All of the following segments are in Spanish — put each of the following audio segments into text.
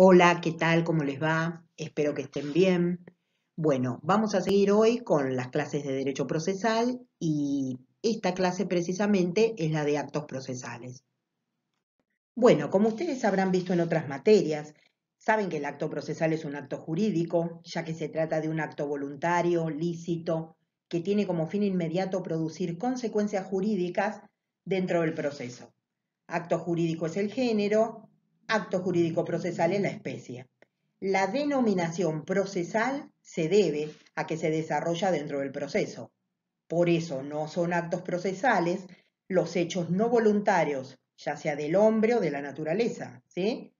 Hola, ¿qué tal? ¿Cómo les va? Espero que estén bien. Bueno, vamos a seguir hoy con las clases de Derecho Procesal y esta clase precisamente es la de actos procesales. Bueno, como ustedes habrán visto en otras materias, saben que el acto procesal es un acto jurídico, ya que se trata de un acto voluntario, lícito, que tiene como fin inmediato producir consecuencias jurídicas dentro del proceso. Acto jurídico es el género, acto jurídico procesal es la especie. La denominación procesal se debe a que se desarrolla dentro del proceso. Por eso no son actos procesales los hechos no voluntarios, ya sea del hombre o de la naturaleza, ¿sí?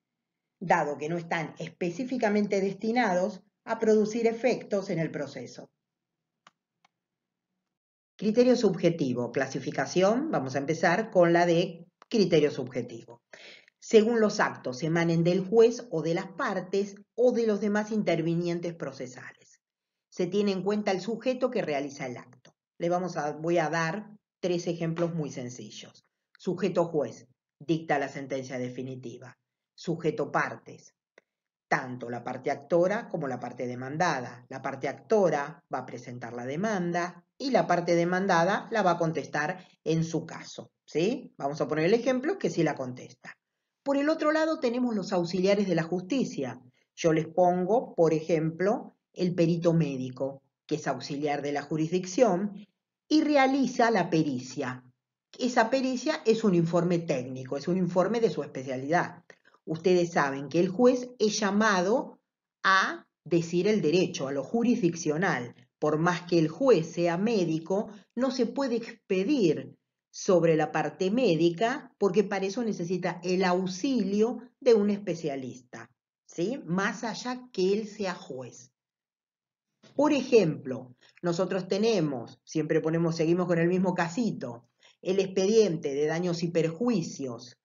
Dado que no están específicamente destinados a producir efectos en el proceso. Criterio subjetivo, clasificación, vamos a empezar con la de criterio subjetivo. Según los actos emanen del juez o de las partes o de los demás intervinientes procesales. Se tiene en cuenta el sujeto que realiza el acto. Voy a dar tres ejemplos muy sencillos. Sujeto juez, dicta la sentencia definitiva. Sujeto partes, tanto la parte actora como la parte demandada. La parte actora va a presentar la demanda y la parte demandada la va a contestar en su caso, ¿sí? Vamos a poner el ejemplo que sí la contesta. Por el otro lado tenemos los auxiliares de la justicia. Yo les pongo, por ejemplo, el perito médico, que es auxiliar de la jurisdicción y realiza la pericia. Esa pericia es un informe técnico, es un informe de su especialidad. Ustedes saben que el juez es llamado a decir el derecho, a lo jurisdiccional. Por más que el juez sea médico, no se puede expedir sobre la parte médica porque para eso necesita el auxilio de un especialista, ¿sí? Más allá que él sea juez. Por ejemplo, nosotros seguimos con el mismo casito, el expediente de daños y perjuicios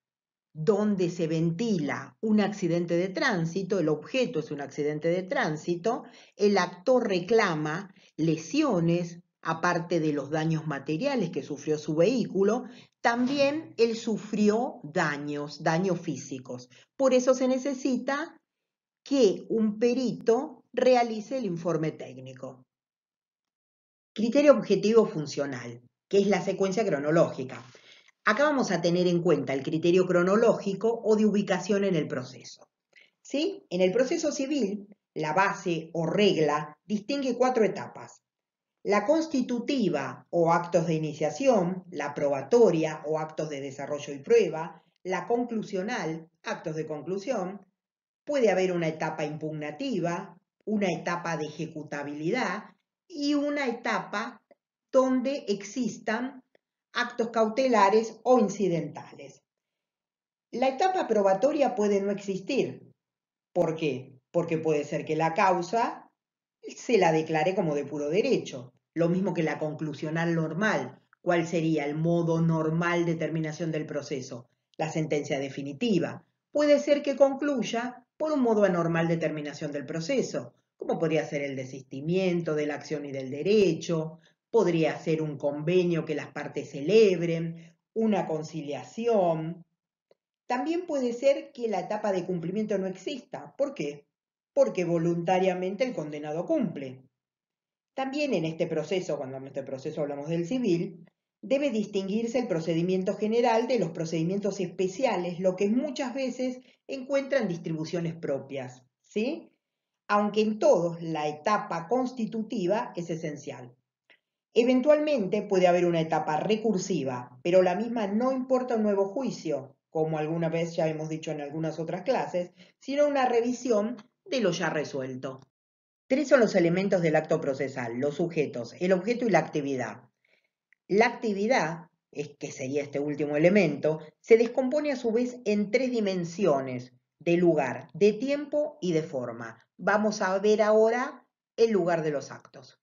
donde se ventila un accidente de tránsito, el objeto es un accidente de tránsito, el actor reclama lesiones, aparte de los daños materiales que sufrió su vehículo, también él sufrió daños físicos. Por eso se necesita que un perito realice el informe técnico. Criterio objetivo funcional, que es la secuencia cronológica. Acá vamos a tener en cuenta el criterio cronológico o de ubicación en el proceso. ¿Sí? En el proceso civil, la base o regla distingue cuatro etapas. La constitutiva o actos de iniciación, la probatoria o actos de desarrollo y prueba, la conclusional, actos de conclusión, puede haber una etapa impugnativa, una etapa de ejecutabilidad y una etapa donde existan actos cautelares o incidentales. La etapa probatoria puede no existir. ¿Por qué? Porque puede ser que la causa se la declare como de puro derecho. Lo mismo que la conclusional normal. ¿Cuál sería el modo normal de terminación del proceso? La sentencia definitiva. Puede ser que concluya por un modo anormal de terminación del proceso, como podría ser el desistimiento de la acción y del derecho, podría ser un convenio que las partes celebren, una conciliación. También puede ser que la etapa de cumplimiento no exista. ¿Por qué? Porque voluntariamente el condenado cumple. También en este proceso, cuando en este proceso hablamos del civil, debe distinguirse el procedimiento general de los procedimientos especiales, lo que muchas veces encuentran distribuciones propias, ¿sí? Aunque en todos la etapa constitutiva es esencial. Eventualmente puede haber una etapa recursiva, pero la misma no importa un nuevo juicio, como alguna vez ya hemos dicho en algunas otras clases, sino una revisión de lo ya resuelto. Tres son los elementos del acto procesal: los sujetos, el objeto y la actividad. La actividad, que sería este último elemento, se descompone a su vez en tres dimensiones: de lugar, de tiempo y de forma. Vamos a ver ahora el lugar de los actos.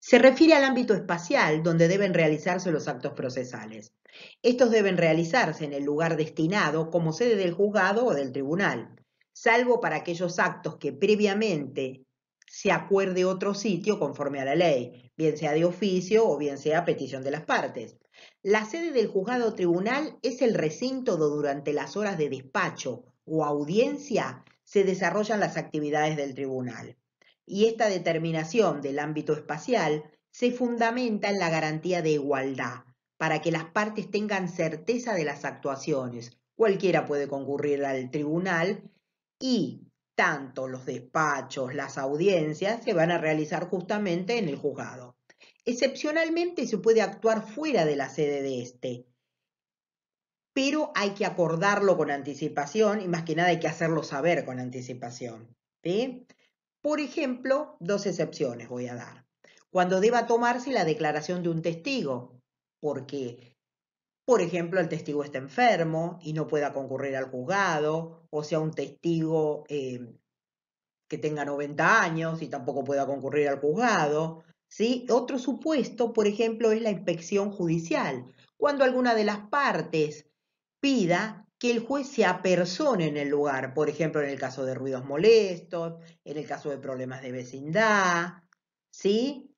Se refiere al ámbito espacial donde deben realizarse los actos procesales. Estos deben realizarse en el lugar destinado como sede del juzgado o del tribunal, salvo para aquellos actos que previamente se acuerde otro sitio conforme a la ley, bien sea de oficio o bien sea a petición de las partes. La sede del juzgado o tribunal es el recinto donde durante las horas de despacho o audiencia se desarrollan las actividades del tribunal. Y esta determinación del ámbito espacial se fundamenta en la garantía de igualdad, para que las partes tengan certeza de las actuaciones. Cualquiera puede concurrir al tribunal y tanto los despachos, las audiencias, se van a realizar justamente en el juzgado. Excepcionalmente se puede actuar fuera de la sede de este, pero hay que acordarlo con anticipación y más que nada hay que hacerlo saber con anticipación, ¿sí? Por ejemplo, dos excepciones voy a dar. Cuando deba tomarse la declaración de un testigo, porque, por ejemplo, el testigo está enfermo y no pueda concurrir al juzgado, o sea, un testigo que tenga 90 años y tampoco pueda concurrir al juzgado, ¿sí? Otro supuesto, por ejemplo, es la inspección judicial, cuando alguna de las partes pida que el juez se apersone en el lugar, por ejemplo, en el caso de ruidos molestos, en el caso de problemas de vecindad, ¿sí?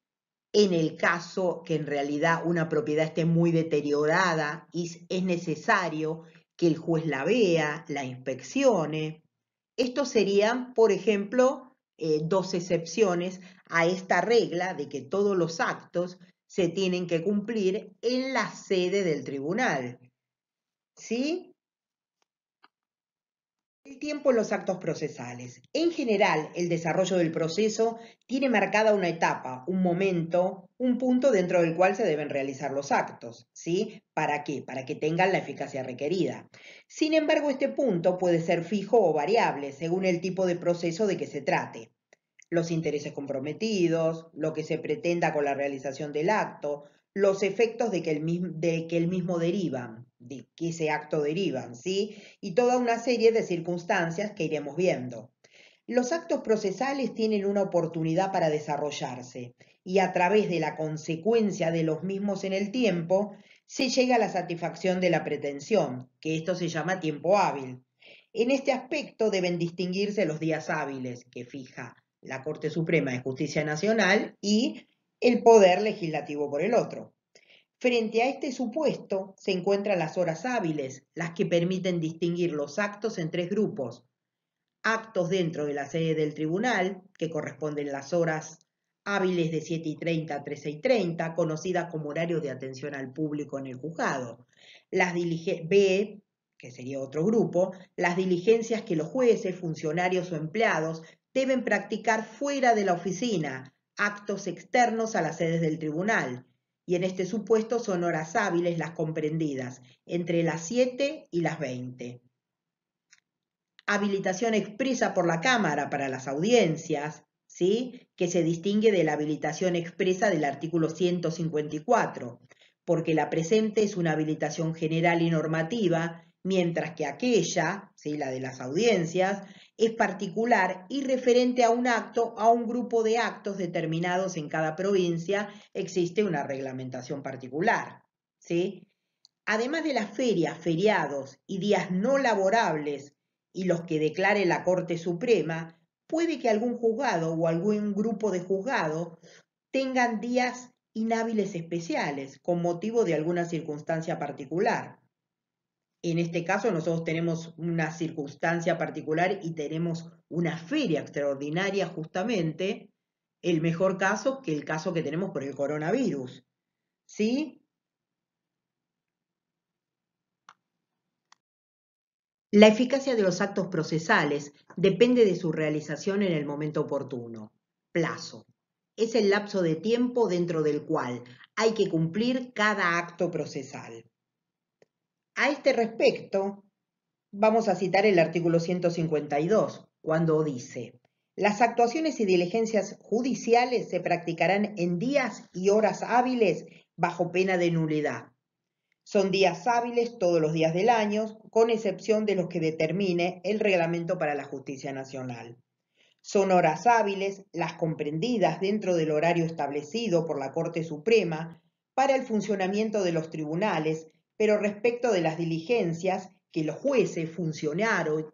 En el caso que en realidad una propiedad esté muy deteriorada y es necesario que el juez la vea, la inspeccione. Estos serían, por ejemplo, dos excepciones a esta regla de que todos los actos se tienen que cumplir en la sede del tribunal. ¿Sí? El tiempo en los actos procesales. En general, el desarrollo del proceso tiene marcada una etapa, un momento, un punto dentro del cual se deben realizar los actos. ¿Sí? ¿Para qué? Para que tengan la eficacia requerida. Sin embargo, este punto puede ser fijo o variable según el tipo de proceso de que se trate. Los intereses comprometidos, lo que se pretenda con la realización del acto, los efectos de que el mismo derivan, de que ese acto derivan, ¿sí? Y toda una serie de circunstancias que iremos viendo. Los actos procesales tienen una oportunidad para desarrollarse y a través de la consecuencia de los mismos en el tiempo, se llega a la satisfacción de la pretensión, que esto se llama tiempo hábil. En este aspecto deben distinguirse los días hábiles que fija la Corte Suprema de Justicia Nacional y el Poder Legislativo por el otro. Frente a este supuesto se encuentran las horas hábiles, las que permiten distinguir los actos en tres grupos. Actos dentro de la sede del tribunal, que corresponden las horas hábiles de 7:30 a 13:30, conocidas como horarios de atención al público en el juzgado. B, que sería otro grupo, las diligencias que los jueces, funcionarios o empleados deben practicar fuera de la oficina, actos externos a las sedes del tribunal. Y en este supuesto son horas hábiles las comprendidas entre las 7 y las 20. Habilitación expresa por la Cámara para las audiencias, ¿sí? Que se distingue de la habilitación expresa del artículo 154, porque la presente es una habilitación general y normativa, mientras que aquella, ¿sí? La de las audiencias, es particular y referente a un acto, a un grupo de actos determinados en cada provincia, existe una reglamentación particular, ¿sí? Además de las ferias, feriados y días no laborables y los que declare la Corte Suprema, puede que algún juzgado o algún grupo de juzgados tengan días inhábiles especiales con motivo de alguna circunstancia particular. En este caso nosotros tenemos una circunstancia particular y tenemos una feria extraordinaria justamente, el mejor caso que el caso que tenemos por el coronavirus. ¿Sí? La eficacia de los actos procesales depende de su realización en el momento oportuno. Plazo. Es el lapso de tiempo dentro del cual hay que cumplir cada acto procesal. A este respecto, vamos a citar el artículo 152, cuando dice: las actuaciones y diligencias judiciales se practicarán en días y horas hábiles bajo pena de nulidad. Son días hábiles todos los días del año, con excepción de los que determine el Reglamento para la Justicia Nacional. Son horas hábiles las comprendidas dentro del horario establecido por la Corte Suprema para el funcionamiento de los tribunales, pero respecto de las diligencias que los jueces, funcionarios,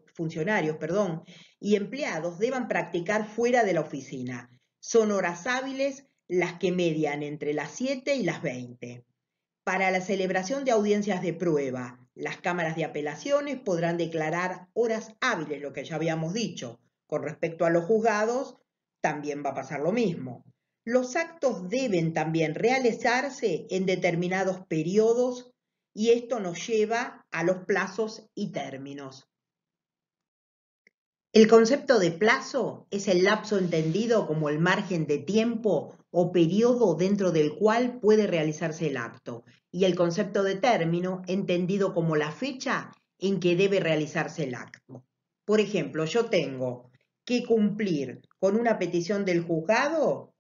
y empleados deban practicar fuera de la oficina. Son horas hábiles las que median entre las 7 y las 20. Para la celebración de audiencias de prueba, Las cámaras de apelaciones podrán declarar horas hábiles, lo que ya habíamos dicho. Con respecto a los juzgados, también va a pasar lo mismo. Los actos deben también realizarse en determinados periodos y esto nos lleva a los plazos y términos. El concepto de plazo es el lapso entendido como el margen de tiempo o periodo dentro del cual puede realizarse el acto, y el concepto de término entendido como la fecha en que debe realizarse el acto. Por ejemplo, yo tengo que cumplir con una petición del juzgado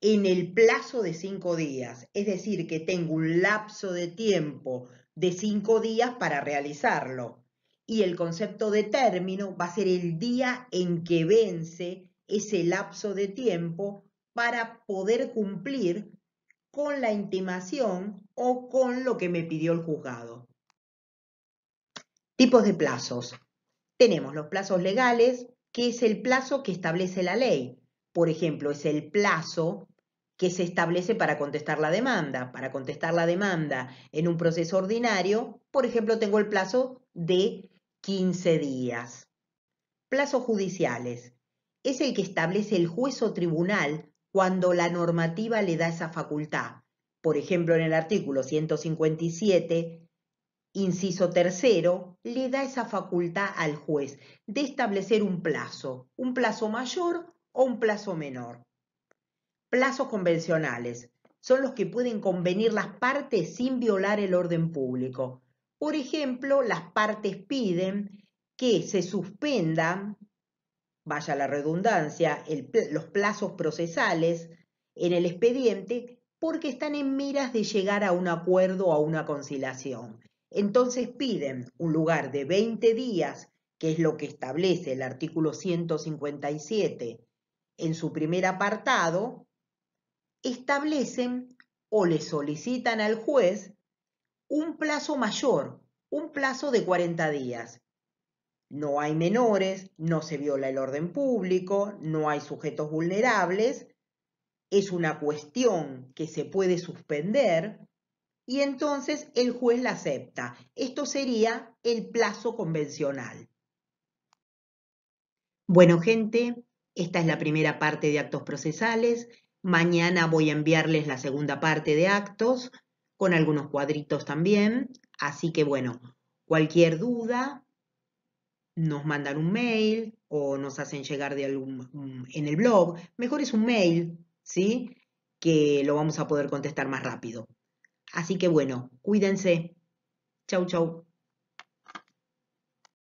en el plazo de 5 días, es decir, que tengo un lapso de tiempo de 5 días para realizarlo. Y el concepto de término va a ser el día en que vence ese lapso de tiempo para poder cumplir con la intimación o con lo que me pidió el juzgado. Tipos de plazos. Tenemos los plazos legales, que es el plazo que establece la ley. Por ejemplo, es el plazo que se establece para contestar la demanda. Para contestar la demanda en un proceso ordinario, por ejemplo, tengo el plazo de 15 días. Plazos judiciales. Es el que establece el juez o tribunal cuando la normativa le da esa facultad. Por ejemplo, en el artículo 157, inciso tercero, le da esa facultad al juez de establecer un plazo mayor o un plazo menor. Plazos convencionales son los que pueden convenir las partes sin violar el orden público. Por ejemplo, las partes piden que se suspendan, vaya la redundancia, los plazos procesales en el expediente porque están en miras de llegar a un acuerdo o a una conciliación. Entonces piden un lugar de 20 días, que es lo que establece el artículo 157 en su primer apartado, establecen o le solicitan al juez un plazo mayor, un plazo de 40 días. No hay menores, no se viola el orden público, no hay sujetos vulnerables, es una cuestión que se puede suspender y entonces el juez la acepta. Esto sería el plazo convencional. Bueno, gente, esta es la primera parte de actos procesales. Mañana voy a enviarles la segunda parte de actos, con algunos cuadritos también. Así que bueno, cualquier duda, nos mandan un mail o nos hacen llegar en el blog. Mejor es un mail, ¿sí? Que lo vamos a poder contestar más rápido. Así que bueno, cuídense. Chau, chau.